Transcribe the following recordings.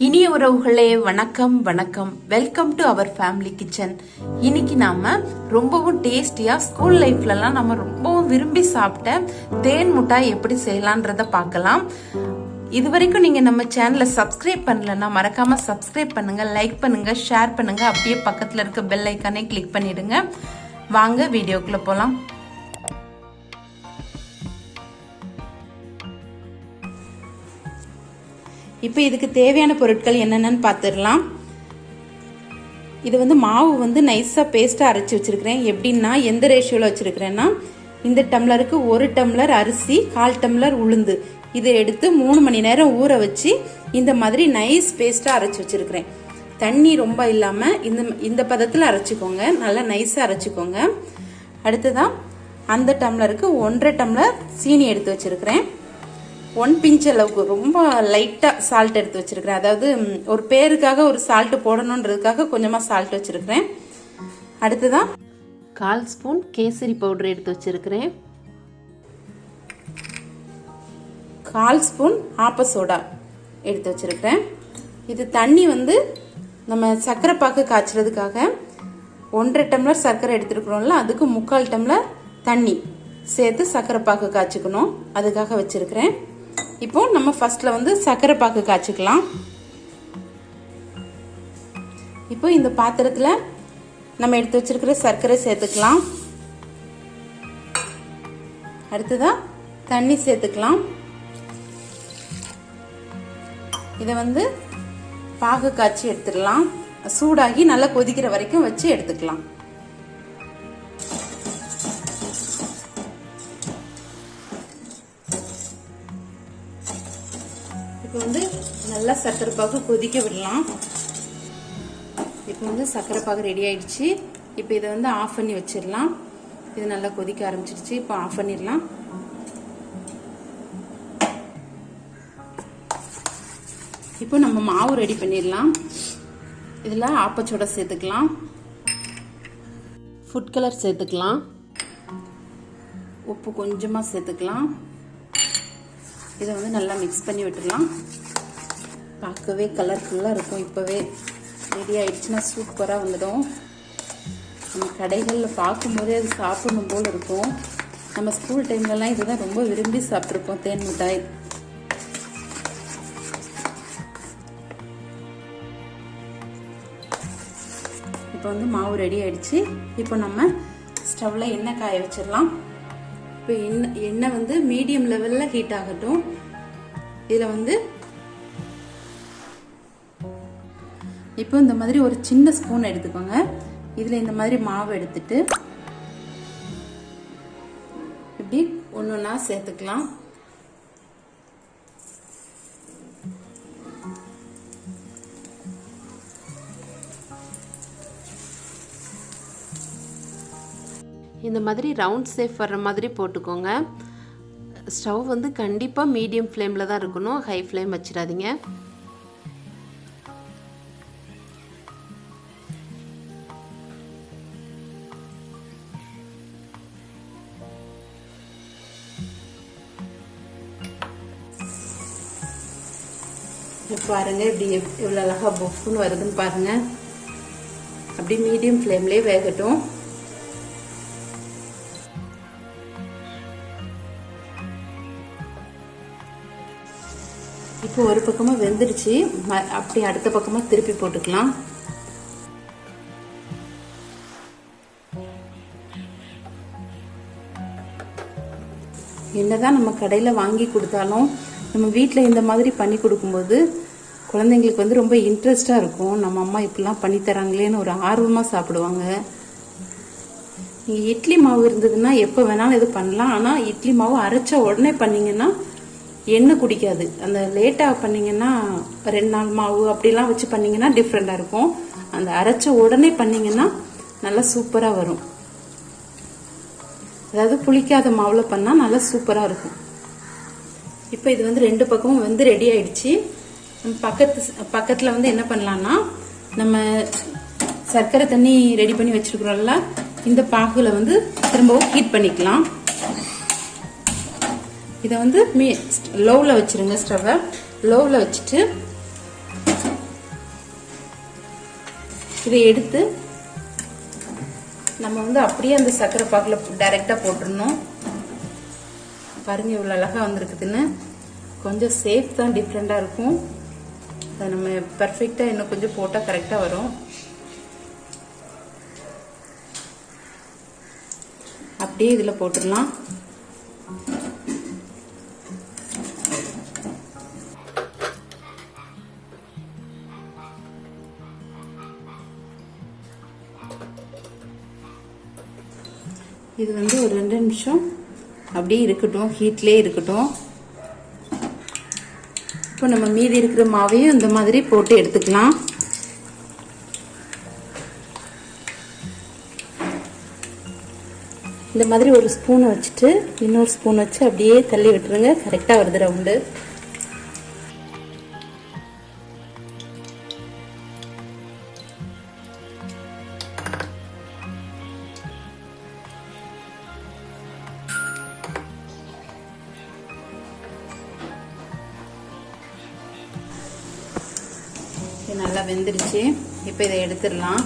இனிய உறவுகளே வணக்கம் வணக்கம். Welcome to our family kitchen. இன்னைக்கு நாம ரொம்பவும் டேஸ்டியா ஸ்கூல் லைஃப்லலாம் நம்ம ரொம்பவும் விரும்பி சாப்பிட்ட தேன் மிட்டாய் எப்படி செய்யலான்றத பார்க்கலாம். இது வரைக்கும் நீங்க நம்ம சேனலை சப்ஸ்கிரைப் பண்ணலன்னா மறக்காம சப்ஸ்கிரைப் பண்ணுங்க, லைக் பண்ணுங்க, ஷேர் பண்ணுங்க. அப்படியே பக்கத்துல இருக்க பெல் ஐக்கானே கிளிக் பண்ணிடுங்க. வாங்க வீடியோக்குள்ள போலாம். இப்போ இதுக்கு தேவையான பொருட்கள் என்னென்னு பார்த்துடலாம். இது மாவு நைஸாக பேஸ்ட்டாக அரைச்சி வச்சுருக்கிறேன். எப்படின்னா எந்த ரேஷியோவில் வச்சுருக்கிறேன்னா, இந்த டம்ளருக்கு 1 டம்ளர் அரிசி, 1/4 டம்ளர் உளுந்து இதை எடுத்து 3 மணி நேரம் ஊற வச்சு இந்த மாதிரி நைஸ் பேஸ்ட்டாக அரைச்சி வச்சுருக்கிறேன். தண்ணி ரொம்ப இல்லாமல் இந்த பதத்தில் அரைச்சிக்கோங்க, நல்லா நைஸாக அரைச்சிக்கோங்க. அடுத்ததான் அந்த டம்ளருக்கு 1.5 டம்ளர் சீனி எடுத்து வச்சுருக்கிறேன். 1 பிஞ்ச் அளவுக்கு ரொம்ப லைட்டாக சால்ட் எடுத்து வச்சிருக்கிறேன். அதாவது ஒரு பேருக்காக ஒரு சால்ட் போடணுன்றதுக்காக கொஞ்சமாக சால்ட் வச்சிருக்கிறேன். அடுத்ததான் 1/4 ஸ்பூன் கேசரி பவுடர் எடுத்து வச்சிருக்கிறேன். 1/4 ஸ்பூன் ஆப்ப சோடா எடுத்து வச்சிருக்கிறேன். இது தண்ணி நம்ம சர்க்கரை பாக்கு காய்ச்சறதுக்காக 1.5 டம்ளர் சர்க்கரை எடுத்துருக்கிறோம்ல, அதுக்கு 3/4 டம்ளர் தண்ணி சேர்த்து சர்க்கரை பாக்கு காய்ச்சிக்கணும், அதுக்காக வச்சிருக்கிறேன். இப்போ நம்ம ஃபர்ஸ்ட்ல சர்க்கரை பாக்கு காய்ச்சிக்கலாம். இப்போ இந்த பாத்திரத்துல நம்ம எடுத்து வச்சிருக்கிற சர்க்கரை சேர்த்துக்கலாம். அடுத்ததா தண்ணி சேர்த்துக்கலாம். இதை பாகு காய்ச்சி எடுத்துடலாம். சூடாகி நல்லா கொதிக்கிற வரைக்கும் வச்சு எடுத்துக்கலாம். இப்போ நல்லா சர்க்கரை பாகு கொதிக்க விடலாம். இப்போ சர்க்கரை பாகு ரெடி ஆயிடுச்சு. இப்போ இதை ஆஃப் பண்ணி வச்சிடலாம். இது நல்லா கொதிக்க ஆரம்பிச்சிருச்சு. இப்போ ஆஃப் பண்ணிடலாம். இப்போ நம்ம மாவு ரெடி பண்ணிடலாம். இதில் ஆப்பச்சோட சேர்த்துக்கலாம், ஃபுட் கலர் சேர்த்துக்கலாம், உப்பு கொஞ்சமாக சேர்த்துக்கலாம். இதை நல்லா மிக்ஸ் பண்ணி விட்டுடலாம். பார்க்கவே கலர்ஃபுல்லாக இருக்கும். இப்போவே ரெடி ஆயிடுச்சுன்னா சூப்பராக வந்துடும். நம்ம கடைகளில் பார்க்கும்போதே அது சாப்பிடணும் போல் இருக்கும். நம்ம ஸ்கூல் டைம்லலாம் இதுதான் ரொம்ப விரும்பி சாப்பிட்ருப்போம், தேன் மிட்டாய். இப்போ மாவு ரெடி ஆயிடுச்சு. இப்போ நம்ம ஸ்டவ்ல எண்ணெய் காய வச்சிடலாம். இப்போ எண்ணெய் மீடியம் லெவல்ல ஹீட் ஆகட்டும். இதுல இப்போ இந்த மாதிரி ஒரு சின்ன ஸ்பூன் எடுத்துக்கோங்க. இதுல இந்த மாதிரி மாவு எடுத்துட்டு இப்படி ஒன்னொன்னா சேர்த்துக்கலாம். இந்த மாதிரி ரவுண்ட் ஷேப் வர்ற மாதிரி போட்டுக்கோங்க. ஸ்டவ் கண்டிப்பாக மீடியம் ஃப்ளேமில் தான் இருக்கணும், ஹை ஃப்ளேம் வச்சிடாதீங்க. பாருங்க இப்படி எவ்வளோ அழகா பொஃப்னு வருதுன்னு பாருங்க. அப்படி மீடியம் ஃப்ளேம்லேயே வேகட்டும். இப்போ ஒரு பக்கமா வெந்துடுச்சு. அப்படி அடுத்த பக்கமா திருப்பி போட்டுக்கலாம். என்னதான் நம்ம கடையில வாங்கி கொடுத்தாலும் நம்ம வீட்டில் இந்த மாதிரி பண்ணி கொடுக்கும்போது குழந்தைங்களுக்கு ரொம்ப இன்ட்ரெஸ்டா இருக்கும். நம்ம அம்மா இப்படிலாம் பண்ணி தராங்களேன்னு ஒரு ஆர்வமா சாப்பிடுவாங்க. நீங்க இட்லி மாவு இருந்ததுன்னா எப்போ வேணாலும் இது பண்ணலாம். ஆனா இட்லி மாவு அரைச்ச உடனே பண்ணீங்கன்னா எண்ணெய் குடிக்காது. அந்த லேட்டாக பண்ணீங்கன்னா 2 நாள் மாவு அப்படிலாம் வச்சு பண்ணீங்கன்னா டிஃப்ரெண்டாக இருக்கும். அந்த அரைச்ச உடனே பண்ணீங்கன்னா நல்லா சூப்பராக வரும். அதாவது புளிக்காத மாவில் பண்ணால் நல்லா சூப்பராக இருக்கும். இப்போ இது 2 பக்கமும் ரெடி ஆயிடுச்சு. பக்கத்தில் என்ன பண்ணலாம்னா, நம்ம சர்க்கரை தண்ணி ரெடி பண்ணி வச்சிருக்கிறோம்ல, இந்த பாகுல திரும்பவும் ஹீட் பண்ணிக்கலாம். இதை லோவில் வச்சிருங்க. ஸ்டவ்வை லோவில் வச்சுட்டு இதை எடுத்து நம்ம வந்து அப்படியே அந்த சர்க்கரை பாகில் டைரெக்டாக போட்டுடணும். பாருங்கள் இவ்வளோ அழகாக வந்திருக்குதுன்னு. கொஞ்சம் சேஃப் தான் டிஃப்ரெண்ட்டாக இருக்கும். அதை நம்ம பர்ஃபெக்டாக இன்னும் கொஞ்சம் போட்டால் கரெக்டாக வரும். அப்படியே இதில் போட்டுடலாம். இது வந்து ஒரு 2 நிமிஷம் அப்படியே இருக்கட்டும், ஹீட்லேயே இருக்கட்டும். இப்போ நம்ம மீதி இருக்கிற மாவையும் இந்த மாதிரி போட்டு எடுத்துக்கலாம். இந்த மாதிரி ஒரு ஸ்பூனை வச்சுட்டு இன்னொரு ஸ்பூன் வச்சு அப்படியே தள்ளி விட்டுருங்க. கரெக்டாக வருது ரவுண்டு. நல்லா வெந்துருச்சு. இப்போ இதை எடுத்துடலாம்.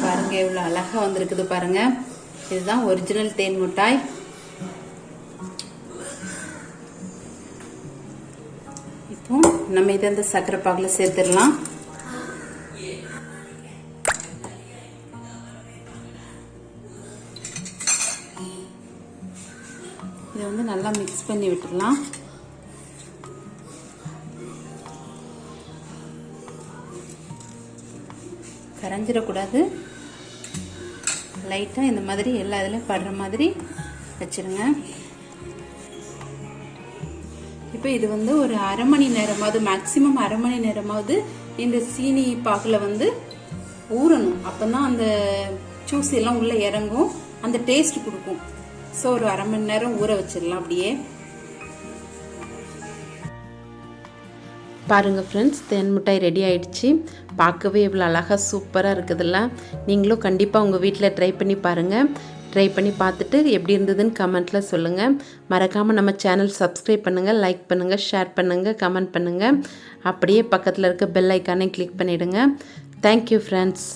பாருங்க எவ்வளோ அழகா வந்திருக்குது பாருங்க. இதுதான் ஒரிஜினல் தேன் மிட்டாய். இப்போ நம்ம இதை அந்த சர்க்கரை பாகில் சேர்த்துடலாம். இதை வந்து நல்லா மிக்ஸ் பண்ணி விட்டுடலாம். கரைஞ்சிடக்கூடாது. லைட்டாக இந்த மாதிரி எல்லா இதிலும் படுற மாதிரி வச்சுருங்க. இப்போ இது வந்து ஒரு அரை மணி நேரமாவது, மேக்சிமம் அரை மணி நேரமாவது இந்த சீனி பாகில் வந்து ஊறணும். அப்போ தான் அந்த ஜூஸ் எல்லாம் உள்ளே இறங்கும், அந்த டேஸ்ட் கொடுக்கும். ஸோ ஒரு அரை மணி நேரம் ஊற வச்சிடலாம். அப்படியே பாருங்கள் ஃப்ரெண்ட்ஸ், தேன் மிட்டாய் ரெடி ஆயிடுச்சு. பார்க்கவே இவ்வளோ அழகாக சூப்பராக இருக்குதுல்ல. நீங்களும் கண்டிப்பாக உங்கள் வீட்டில் ட்ரை பண்ணி பாருங்கள். ட்ரை பண்ணி பார்த்துட்டு எப்படி இருந்ததுன்னு கமெண்ட்டில் சொல்லுங்கள். மறக்காமல் நம்ம சேனல் சப்ஸ்கிரைப் பண்ணுங்கள், லைக் பண்ணுங்கள், ஷேர் பண்ணுங்கள், கமெண்ட் பண்ணுங்கள். அப்படியே பக்கத்தில் இருக்க பெல் ஐக்கானை கிளிக் பண்ணிவிடுங்க. Thank you friends.